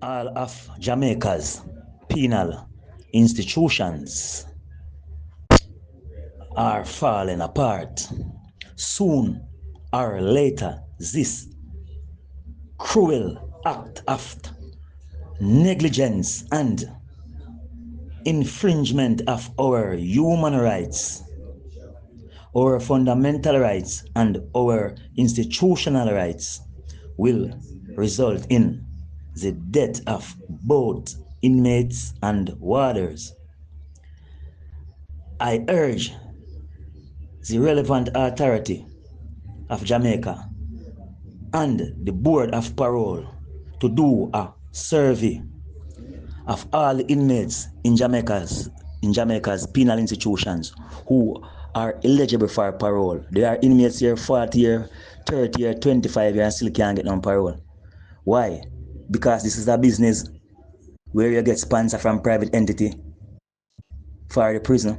All of Jamaica's penal institutions are falling apart. Soon or later, this cruel act of negligence and infringement of our human rights, our fundamental rights, and our institutional rights will result in the death of both inmates and warders. I urge the relevant authority of Jamaica and the Board of Parole to do a survey of all the inmates in Jamaica's penal institutions who are eligible for parole. There are inmates here 40 year, 30 year, 25 year and still can't get on parole. Why? Because this is a business where you get sponsor from private entity for the prison,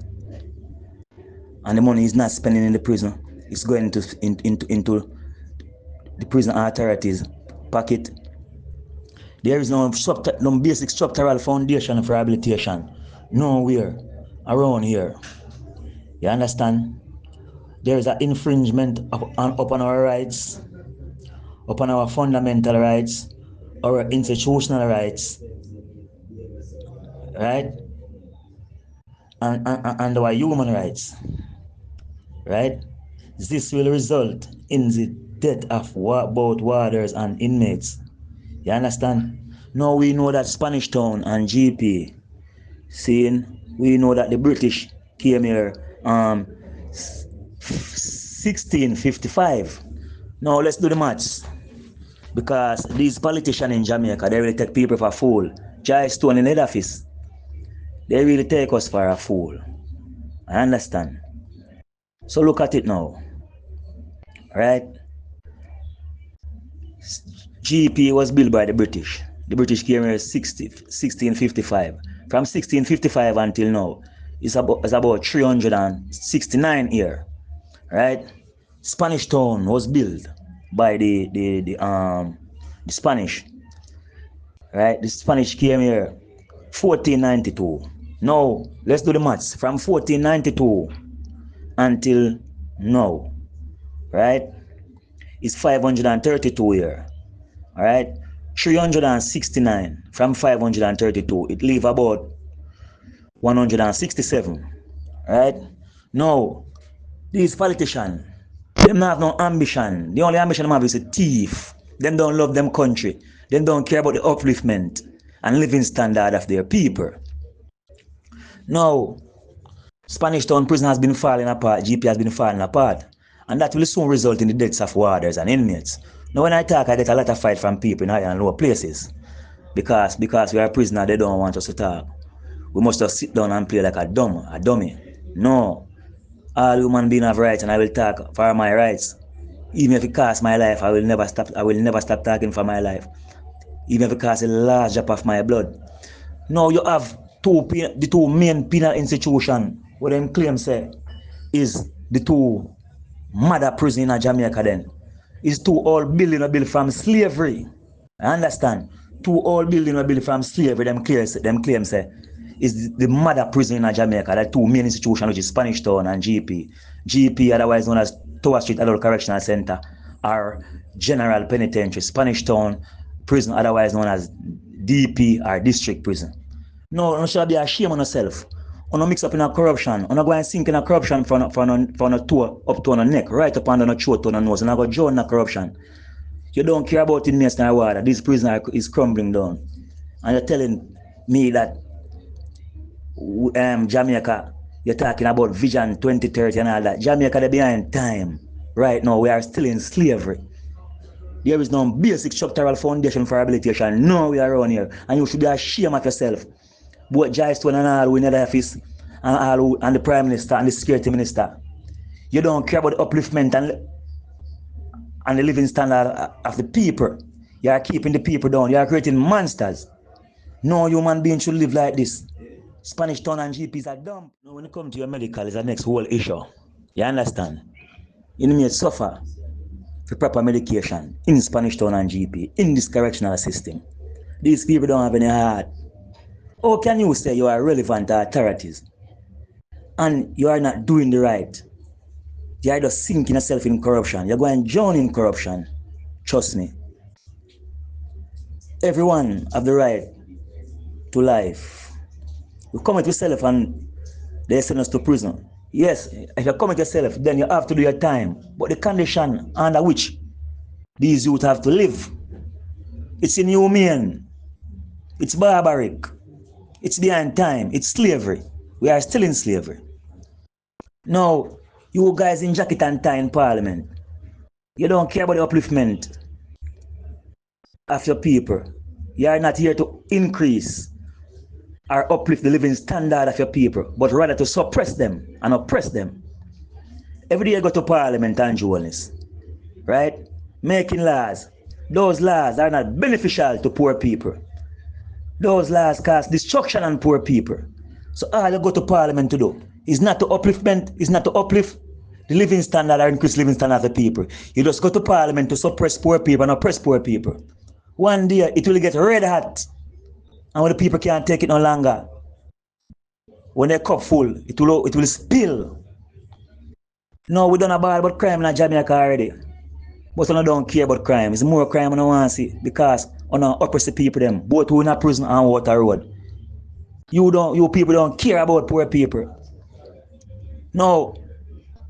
and the money is not spending in the prison. It's going into the prison authorities' pocket. There is no basic structural foundation for rehabilitation. Nowhere around here. You understand? There is an infringement upon our rights, upon our fundamental rights, our institutional rights, right? And our human rights, right? This will result in the death of both warders and inmates. You understand? Now we know that Spanish Town and GP, seeing, we know that the British came here 1655. Now let's do the maths. Because these politicians in Jamaica, they really take people for a fool. Jai Stone in head office, they really take us for a fool. I understand. So look at it now. Right? GP was built by the British. The British came here 1655. From 1655 until now, it's about 369 years. Right? Spanish Town was built by the Spanish. Right? The Spanish came here 1492. Now let's do the maths. From 1492 until now, right? It's 532 years. All right? 369 from 532. It leave about 167. Right? Now, these politicians, them not have no ambition. The only ambition they have is a thief. Them don't love them country. Them don't care about the upliftment and living standard of their people. Now, Spanish Town prison has been falling apart, GP has been falling apart, and that will soon result in the deaths of warders and inmates. Now, when I talk, I get a lot of fight from people in higher and lower places because we are a prisoner, they don't want us to talk. We must just sit down and play like a dummy. No, all human beings have rights, and I will talk for my rights. Even if it costs my life, I will never stop talking for my life. Even if it costs a large drop of my blood. Now you have the two main penal institutions what them claim say is the two mother prison in Jamaica then. Is two all building from slavery. I understand. Two all building from slavery, them claim say is the mother prison in Jamaica, the two main institutions, which is Spanish Town and GP. GP, otherwise known as Tower Street Adult Correctional Center, or General Penitentiary. Spanish Town Prison, otherwise known as DP or District Prison. No, you should be ashamed of yourself. You mix up in a corruption. You go and sink in a corruption for a toe up to your neck, right up under your throat to your nose, and you go join in a corruption. You don't care about inmates and water. This prison is crumbling down. And you're telling me that Jamaica, you're talking about Vision 2030 and all that. Jamaica, they're behind time. Right now, we are still in slavery. There is no basic structural foundation for rehabilitation. No, we are around here. And you should be ashamed of yourself. Both Jai Stone and all who in the office, and the Prime Minister and the Security Minister. You don't care about the upliftment and the living standard of the people. You are keeping the people down. You are creating monsters. No human being should live like this. Spanish Town and GPs are dumb. Now, when it comes to your medical, it's the next whole issue. You understand? Inmates suffer for proper medication in Spanish Town and GP, in this correctional system. These people don't have any heart. How can you say you are relevant authorities and you are not doing the right? You are just sinking yourself in corruption. You're going to drown in corruption. Trust me. Everyone have the right to life. You commit yourself and they send us to prison. Yes, if you commit yourself, then you have to do your time. But the condition under which these youth have to live, it's inhumane. It's barbaric. It's behind time. It's slavery. We are still in slavery. Now, you guys in jacket and tie in parliament, you don't care about the upliftment of your people. You are not here to increase or uplift the living standard of your people, but rather to suppress them and oppress them. Every day you go to parliament and journalists, right? Making laws. Those laws are not beneficial to poor people. Those laws cause destruction on poor people. So all you go to parliament to do is not to upliftment, is not to uplift the living standard or increase living standard of the people. You just go to parliament to suppress poor people and oppress poor people. One day it will get red hot. And when the people can't take it no longer, when their cup full, it will spill. No, we done a bad about crime in Jamaica already. But we don't care about crime. It's more crime I don't want to see because we don't oppress the people them, both who in a prison and water road. You people don't care about poor people. No,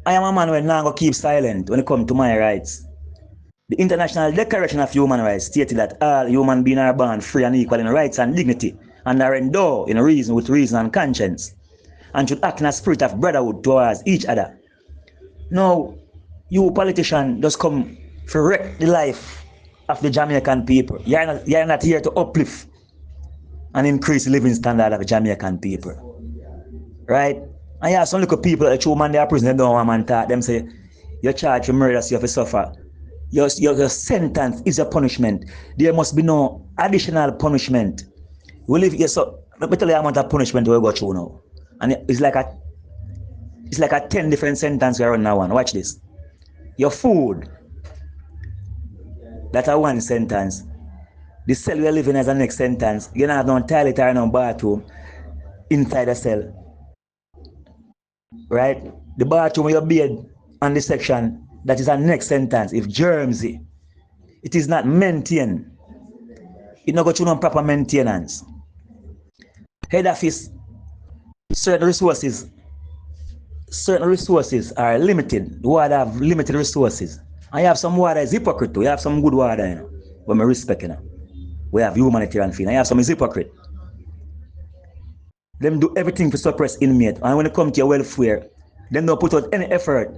I am a man who now go keep silent when it comes to my rights. The International Declaration of Human Rights stated that all human beings are born free and equal in rights and dignity, and are endowed in reason with reason and conscience, and should act in a spirit of brotherhood towards each other. Now, you politicians just come to wreck the life of the Jamaican people. You're not here to uplift and increase the living standard of the Jamaican people. Right? And you have some little people that man they are prison, they don't want man talk. Them say, you're charged for murder, so you have to suffer. Your sentence is your punishment. There must be no additional punishment. We live here, so let me tell you the amount of punishment we go through now. And it's like a 10 different sentence we are on now one. Watch this. Your food, that's a one sentence. The cell we are living as a next sentence. You don't have no toilet or no bathroom inside the cell. Right? The bathroom, your bed, and the section, that is a next sentence. If germs, it is not maintained. It not go through no proper maintenance. Head office, certain resources are limited. The water have limited resources. And you have some water is hypocrite too. You have some good water, you know. But I respect, you know. We have humanitarian feeling. You have some is hypocrite. Them do everything to suppress inmate. And when it comes to your welfare, them don't put out any effort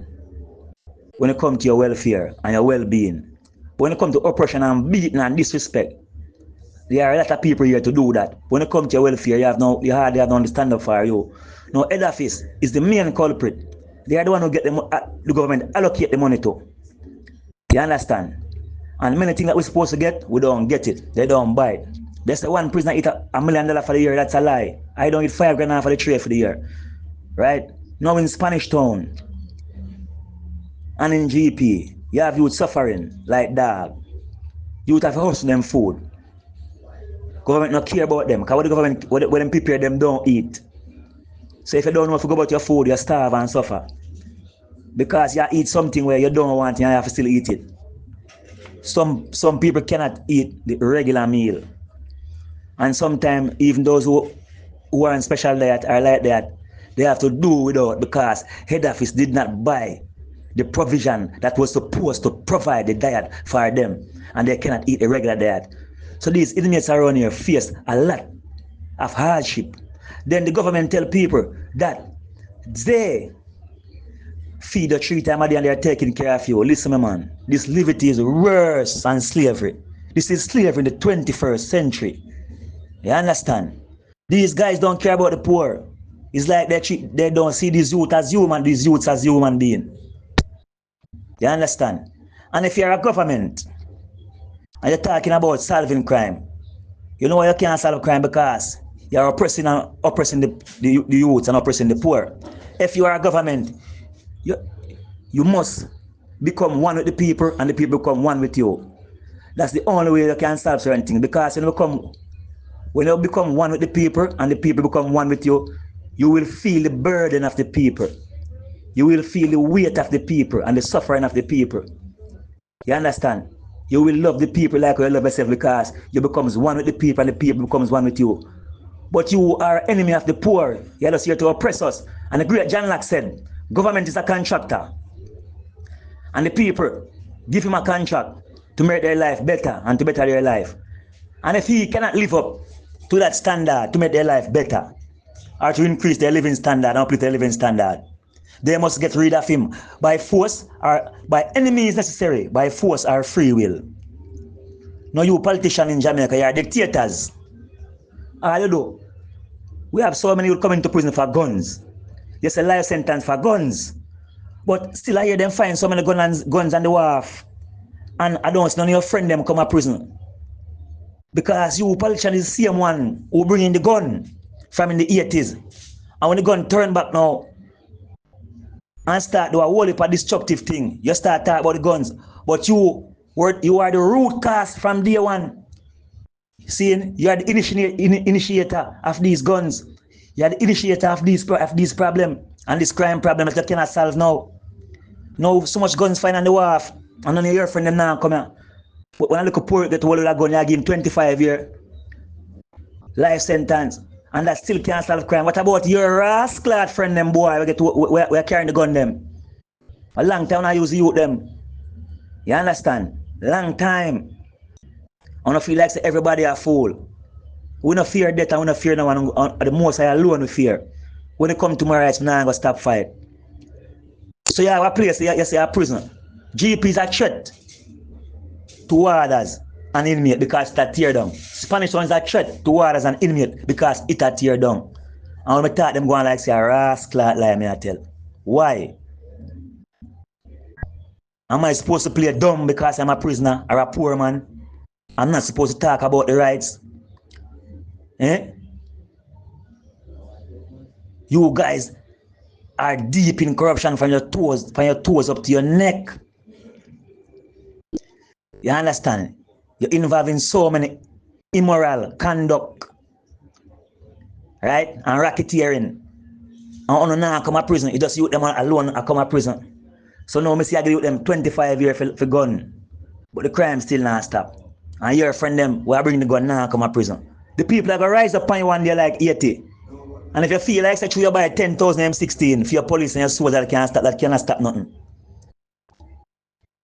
when it comes to your welfare and your well-being. But when it comes to oppression and beating and disrespect, there are a lot of people here to do that. When it comes to your welfare, you hardly have no understanding for you. Now, head office is the main culprit. They are the one who get the government allocate the money to. You understand? And many things that we're supposed to get, we don't get it. They don't buy it. They say one prisoner eat $1 million for the year. That's a lie. I don't eat $5,000 for the trade for the year. Right? Now in Spanish Town and in GP, you have youth suffering like dog. Youth have to hustle them food. Government not care about them because what the government, what them prepare them don't eat. So if you don't know if you go about your food, you starve and suffer. Because you eat something where you don't want and you have to still eat it. Some people cannot eat the regular meal. And sometimes even those who are on special diet are like that, they have to do without because head office did not buy the provision that was supposed to provide the diet for them, and they cannot eat a regular diet. So these inmates around here face a lot of hardship. Then the government tell people that they feed you 3 times a day and they are taking care of you. Listen, my man, this liberty is worse than slavery. This is slavery in the 21st century. You understand? These guys don't care about the poor. It's like they don't see these youth as human, these youths as human beings. You understand? And if you're a government and you're talking about solving crime, you know why you can't solve crime? Because you're oppressing the youths and oppressing the poor. If you are a government, you must become one with the people and the people become one with you. That's the only way you can solve certain things. Because when you become one with the people and the people become one with you, you will feel the burden of the people. You will feel the weight of the people and the suffering of the people. You understand? You will love the people like you love yourself because you becomes one with the people and the people becomes one with you. But you are enemy of the poor. You are just here to oppress us. And the great John Locke said, government is a contractor. And the people give him a contract to make their life better and to better their life. And if he cannot live up to that standard to make their life better or to increase their living standard and uplift their living standard, they must get rid of him by force or by any means necessary, by force or free will. Now you politicians in Jamaica, you are dictators. All you do, we have so many who come into prison for guns. There's a life sentence for guns. But still I hear them find so many guns on the wharf. And I don't see none of your friend them come to prison. Because you politicians is the same one who bring in the gun from in the 80s. And when the gun turn back now and start do a whole heap of destructive thing, you start talking about the guns. But you are the root cause from day one. Seeing you are the initiator of these guns. You are the initiator of these problems and this crime problem that you cannot solve now. Now so much guns find on the wharf and none of your friend them now come here. But when I look at poor get hold of that gun, you give him 25 years life sentence. And that still can't solve crime. What about your rascal friend them boy we carrying the gun them? A long time I use the youth them. You understand? Long time. I don't feel like everybody a fool. We don't fear death and we don't fear no one. The most I alone we fear. When it come to my rights, I'm not going to stop fight. So you have a place, you say a prison. GP is a threat to warders and inmate because it's a tear down. Spanish one is a threat to warders and inmate because it's a tear down. And when I talk them going like say a rascal like me I tell. Why? Am I supposed to play dumb because I'm a prisoner or a poor man? I'm not supposed to talk about the rights. Eh? You guys are deep in corruption from your toes up to your neck. You understand? You're involved in so many immoral conduct, right? And racketeering. And now come to prison. You just use them alone and come to prison. So now I see I give them 25 years for gun. But the crime still not stop. And your friend them will bring the gun now come to prison. The people are going to rise up on you one day like 80. And if you feel like that you buy 10,000 M16 for your police and your soldiers that cannot stop nothing.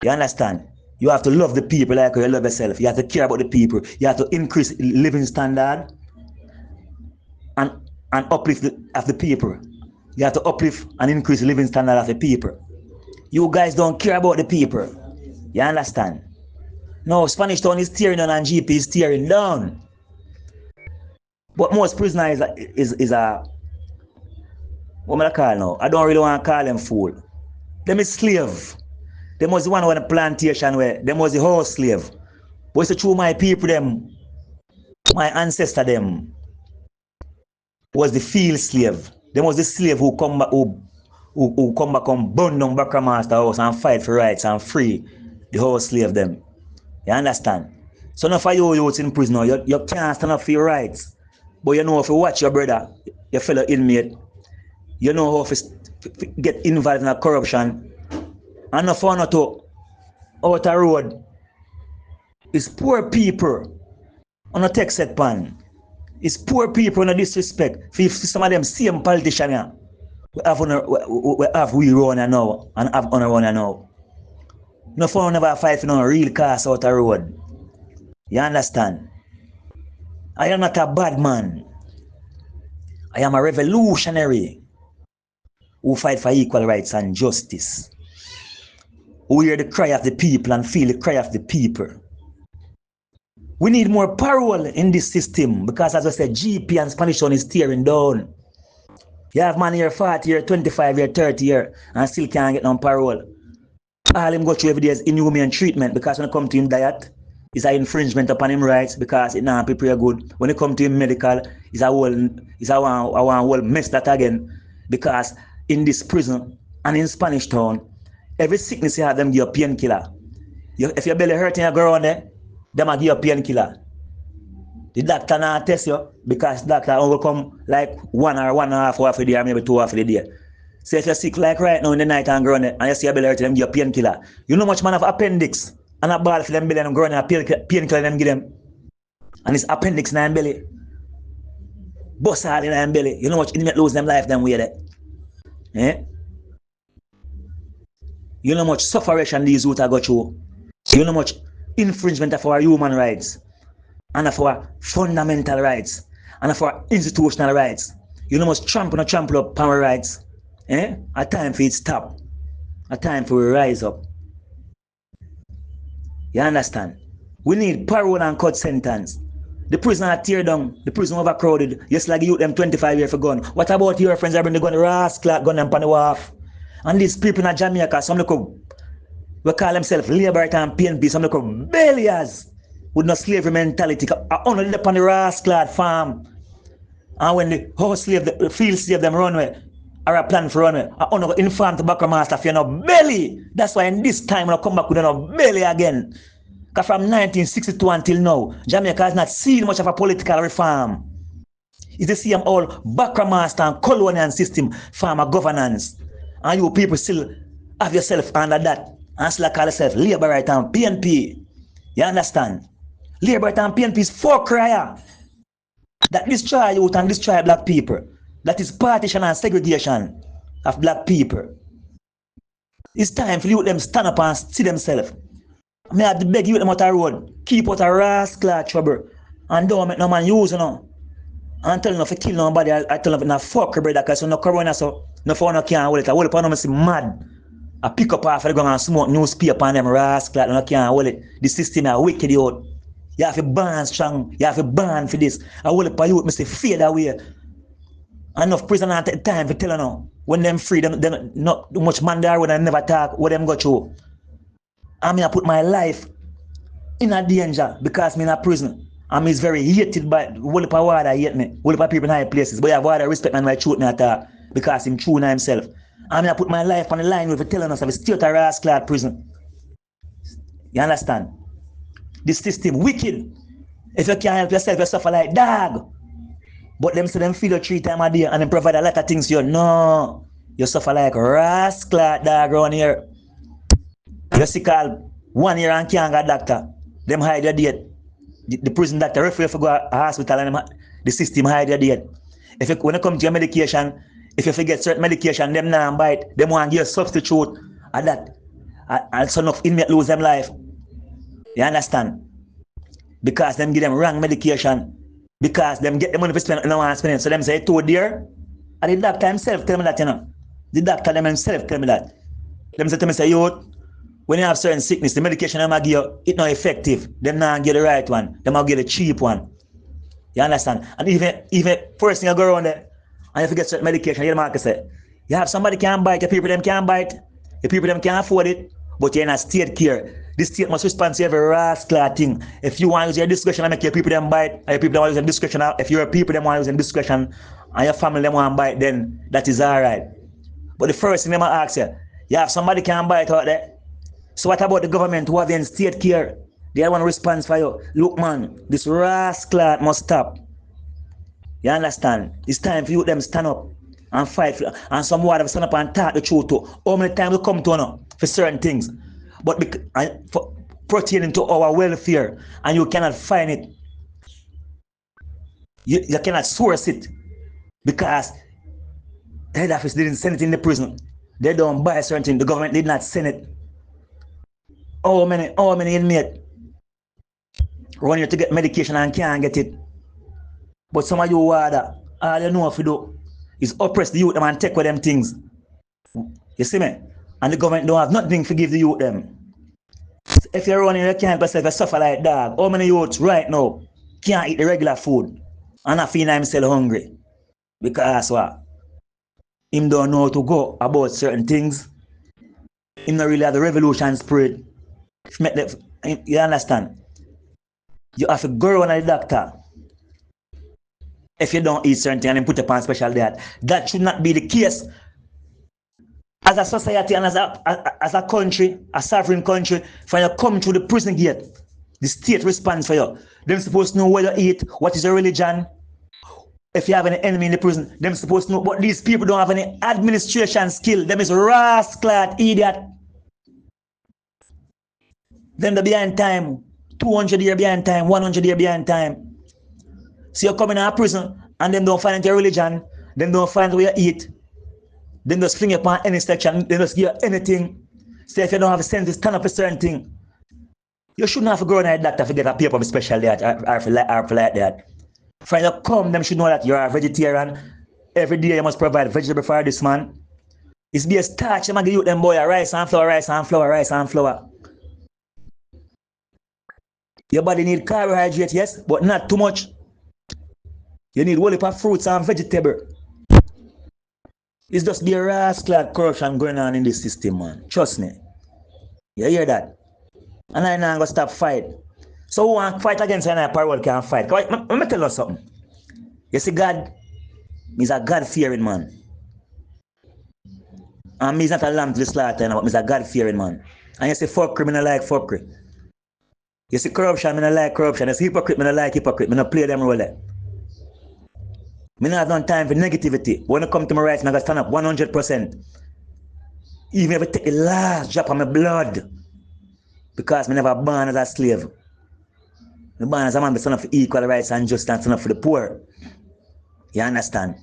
You understand? You have to love the people like you love yourself. You have to care about the people. You have to increase living standard and uplift of the people. You have to uplift and increase living standard of the people. You guys don't care about the people. You understand? No, Spanish Town is tearing down and GP is tearing down. But most prisoners is a what am I call now? I don't really want to call them fool. Them is slave. Them was the one on the plantation where them was the house slave. But it's true my people them, my ancestor them was the field slave. Them was the slave who come back who come back and burn down Master house and fight for rights and free the house slave them. You understand? So now for you youths in prison now, you can't stand up for your rights. But you know if you watch your brother, your fellow inmate, you know how to get involved in a corruption and not for not to out the road. It's poor people on a tech set pan. It's poor people on a disrespect. For some of them same politicians we have we run now and have on run now. No for never fight for no real cars out the road. You understand? I am not a bad man. I am a revolutionary who fight for equal rights and justice. Who hear the cry of the people and feel the cry of the people. We need more parole in this system because as I said, GP and Spanish Town is tearing down. You have man here 40 year, 25 year, 30 year and still can't get on parole. All him go through every day is inhumane treatment because when it come to him diet, it's an infringement upon him rights because it not prepare good. When it come to him medical, it's a whole mess that again because in this prison and in Spanish Town, every sickness you have them give you a painkiller. If your belly hurting, you go around there, Them a give you painkiller. The doctor not test you because doctor only come like 1 or 1.5 hours for the day or maybe 2 hours for the day. So if you're sick like right now in the night and grown and you see a belly hurt, them give you painkiller. You know much man have appendix and a ball for them belly and grown and painkiller them give them. And it's appendix in them belly. Bust hard in them belly. You know much inmate lose them life them way that. Eh? You know much sufferation these youth are go through. You know much infringement of our human rights and of our fundamental rights and of our institutional rights. You know much trample up our rights. Eh? A time for it stop. A time for we rise up. You understand? We need parole and cut sentence. The prison are tear down. The prison overcrowded. Yes, like you them 25 years for gun. What about your friends that bring the gun rascal gun them on the wharf? And these people in Jamaica, some look we call themselves labor and PNP, some look belliers with no slavery mentality. I only live on the rascal farm. And when the house slave, the field slave them run away, or a plan for run away, I only inform tobacco master if you no belly. That's why in this time when I come back with no belly again. Because from 1962 until now, Jamaica has not seen much of a political reform. It's the same old master and colonial system, farmer governance. And you people still have yourself under that. And still call yourself labor right and PNP. You understand? Labor right and PNP is for crier. That destroy youth and destroy black people. That is partition and segregation of black people. It's time for you them stand up and see themselves. I have to beg you them out the road. Keep out a rascal trouble. And don't make no man use you know. And tell you if you kill nobody, I tell you not fuck your brother because you no corona so no phone no can't hold it. I hold it on them see mad. I pick up half of the gun and smoke newspaper on them rascal and no can't hold it. The system is wicked out. You have to ban strong. You have to ban for this. I hold it for you, Mr. Fade away. Enough prisoners take time for tell you now. When them free, them not much man there when I never talk what them go through. I mean I put my life in a danger because I'm in a prison. I mean it's very hated by whole heap of water hate me. Whole heap of people in high places. But I have water respect and my truth me attack because I'm true in himself. I mean I put my life on the line with telling us of a state of rascal prison. You understand? This system wicked. If you can't help yourself, you suffer like dog. But them say them feed you 3 times a day and them provide a lot of things to you. No. You suffer like rascal dog around here. You sick all 1 year and can't get doctor. Them hide your date. The prison doctor refer you to go to hospital and the system hide your date. When it comes to your medication, if you forget certain medication, them not bite. Them want to give you a substitute and that. And some of inmates lose them life. You understand? Because them give them wrong medication. Because them get the money to spend and no one spend it. So them say, too dear. And the doctor himself tell me that, you know. The doctor them himself tell me that. Them say to me, say, yo, when you have certain sickness, the medication them give you, it's not effective. Them not get the right one. Them not get the cheap one. You understand? And even first thing you go around there, and you forget certain medication, you market say, you have somebody can bite, your people them can bite, your people them can afford it, but you're in a state care. The state must respond to every rascal thing. If you want to use your discretion and make your people them bite, and your people them want to use their discretion, if your people them want to use their discretion, and your family them want to bite, then that is alright. But the first thing them ask you have somebody can bite out there. So what about the government who have in state care? They have one response for you. Look man, this rascal must stop. You understand? It's time for you them stand up and fight for, and some water stand up and talk the truth to. How many times we come to you for certain things? But for pertaining to our welfare, and you cannot find it. You cannot source it because the head office didn't send it in the prison. They don't buy certain things. The government did not send it. How many inmates run here to get medication and can't get it? But some of you water, all you know if you do is oppress the youth them and take away them things. You see me? And the government don't have nothing to give the youth them. If you're running, you can't yourself, you suffer like dog. How many youths right now can't eat the regular food and not feel himself hungry? Because what? Him don't know how to go about certain things. Him not really have the revolution spirit. You understand? You have to go around the doctor. If you don't eat certain things and then put upon special diet. That should not be the case. As a society and as a country, a sovereign country, for you come through the prison gate The state responds for you. Them supposed to know where you eat, what is your religion. If you have any enemy in the prison, them supposed to know. But these people don't have any administration skill. Them is rascal, idiot. Them they behind time. 200 years behind time, 100 years behind time. So you come in a prison and them don't find your religion, them don't find where you eat, them just fling upon any section, they just give you anything. Say if you don't have a sense to stand up for certain thing, you shouldn't have to go to a doctor to get a paper special that or for like that. When you come, them should know that you're a vegetarian. Every day you must provide vegetable for this man. It's be a starch, you might give you them boy rice and flour, rice and flour, rice and flour. Your body need carbohydrate, yes, but not too much. You need whole heap of fruits and vegetable. It's just the rascal corruption going on in this system, man. Trust me. You hear that? And I now gonna stop fight. So who want fight against and Parole can fight? Let me tell you something. You see, God, he's a God-fearing man. And he's not a lamb to the slaughter, but he's a God-fearing man. And you see, fuckery, I like fuckery. You see, corruption, I like corruption. You see, hypocrite, I like hypocrite. I don't play them role there. I don't have no time for negativity. When it comes to my rights, I gotta stand up 100%. Even if I take the last drop of my blood. Because I never born as a slave. I born as a man, I stand up for equal rights and just stand up for the poor. You understand?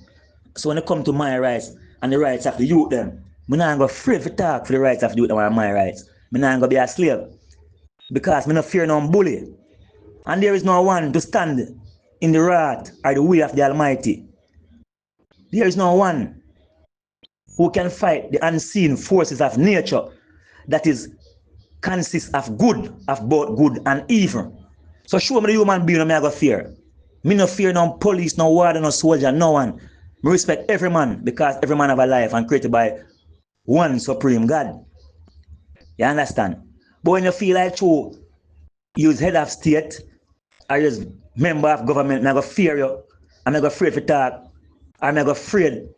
So when it comes to my rights and the rights of the youth, them, I'm not going to afraid to talk for the rights of the youth and my rights. I'm not going to be a slave. Because I don't fear no bully. And there is no one to stand in the wrath or the way of the Almighty. There is no one who can fight the unseen forces of nature that is consists of good, of both good and evil. So show me the human being I'm going to fear. Me no fear no police, no warden, no soldier, no one. Me respect every man because every man have a life and created by one supreme God. You understand? But when you feel like you use head of state or just member of government, I'm going to fear you. I'm not going to afraid to talk. I'm not going to afraid